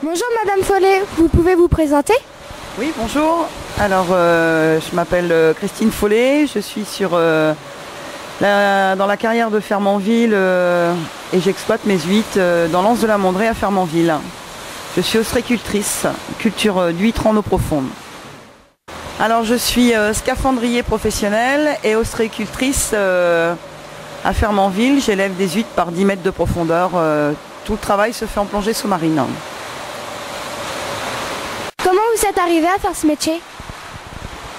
Bonjour Madame Follet, vous pouvez vous présenter? Oui, bonjour. Alors, je m'appelle Christine Follet. Je suis dans la carrière de Fermanville et j'exploite mes huîtres dans l'anse de la Mondrée à Fermanville. Je suis ostréicultrice, culture d'huîtres en eau profonde. Alors, je suis scaphandrier professionnel et ostréicultrice à Fermanville. J'élève des huîtres par 10 mètres de profondeur. Tout le travail se fait en plongée sous-marine. Comment vous êtes arrivé à faire ce métier?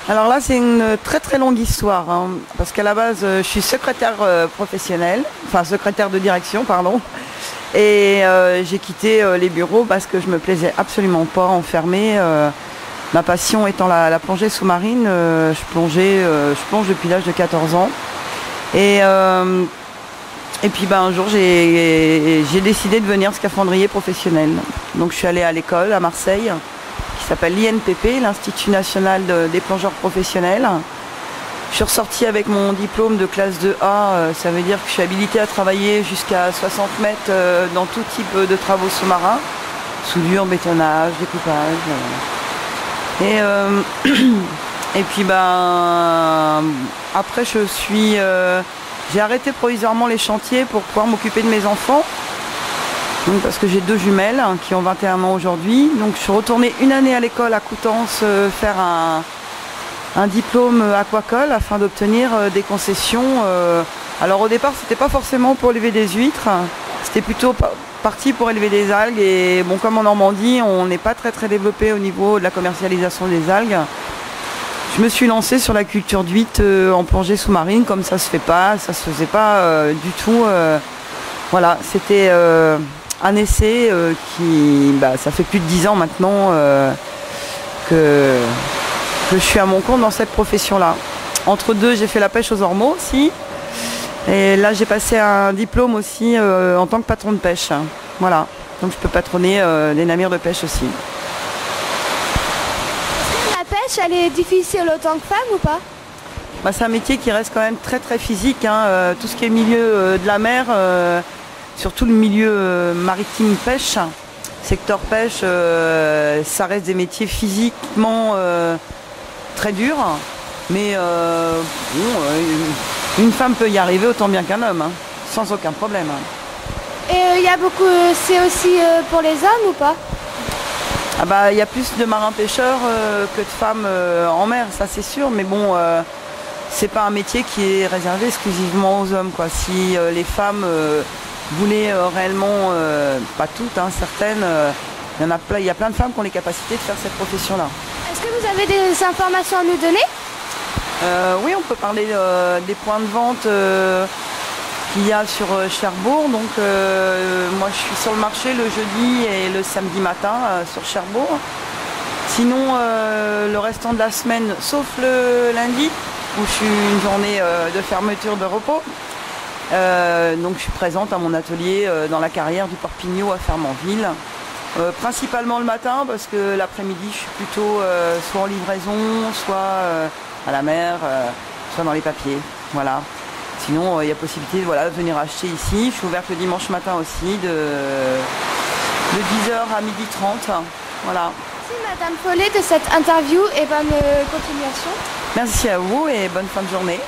Alors là, c'est une très très longue histoire, hein, parce qu'à la base, je suis secrétaire professionnelle, enfin secrétaire de direction, pardon, et j'ai quitté les bureaux parce que je me plaisais absolument pas enfermée. Ma passion étant la plongée sous-marine, je plonge depuis l'âge de 14 ans. Et puis un jour, j'ai décidé de devenir scaphandrier professionnel. Donc je suis allée à l'école à Marseille, qui s'appelle l'INPP, l'Institut National des Plongeurs Professionnels. Je suis ressortie avec mon diplôme de classe 2A, ça veut dire que je suis habilitée à travailler jusqu'à 60 mètres dans tout type de travaux sous-marins, soudure, bétonnage, découpage. Et puis après j'ai arrêté provisoirement les chantiers pour pouvoir m'occuper de mes enfants. Donc, parce que j'ai deux jumelles qui ont 21 ans aujourd'hui. Donc je suis retournée une année à l'école à Coutances faire un diplôme aquacole afin d'obtenir des concessions. Alors au départ, c'était pas forcément pour élever des huîtres, c'était plutôt parti pour élever des algues. Et bon, comme en Normandie, on n'est pas très très développé au niveau de la commercialisation des algues. Je me suis lancée sur la culture d'huîtres en plongée sous-marine, comme ça se faisait pas du tout. Voilà, c'était un essai ça fait plus de 10 ans maintenant que je suis à mon compte dans cette profession-là. Entre deux, j'ai fait la pêche aux ormeaux aussi. Et là, j'ai passé un diplôme aussi en tant que patron de pêche. Voilà, donc je peux patronner des navires de pêche aussi. La pêche, elle est difficile autant que femme ou pas? C'est un métier qui reste quand même très très physique, hein. Tout ce qui est milieu de la mer, surtout le milieu maritime pêche, secteur pêche, ça reste des métiers physiquement très durs, mais une femme peut y arriver autant bien qu'un homme, hein, sans aucun problème. Et il y a beaucoup, c'est aussi pour les hommes ou pas? Il y a plus de marins pêcheurs que de femmes en mer, ça c'est sûr, mais bon, c'est pas un métier qui est réservé exclusivement aux hommes, quoi. Si les femmes voulaient réellement, pas toutes, hein, certaines, il y a plein de femmes qui ont les capacités de faire cette profession-là. Est-ce que vous avez des informations à nous donner? Oui, on peut parler des points de vente qu'il y a sur Cherbourg. Donc moi je suis sur le marché le jeudi et le samedi matin sur Cherbourg. Sinon le restant de la semaine, sauf le lundi, où je suis une journée de fermeture de repos. Donc je suis présente à mon atelier dans la carrière du Port Pignot à Fermanville. Principalement le matin, parce que l'après-midi je suis plutôt soit en livraison, soit à la mer, soit dans les papiers. Voilà. Sinon il y a possibilité de venir acheter ici. Je suis ouverte le dimanche matin aussi de 10h à 12h30. Voilà. Merci Madame Follet de cette interview et bonne continuation. Merci à vous et bonne fin de journée.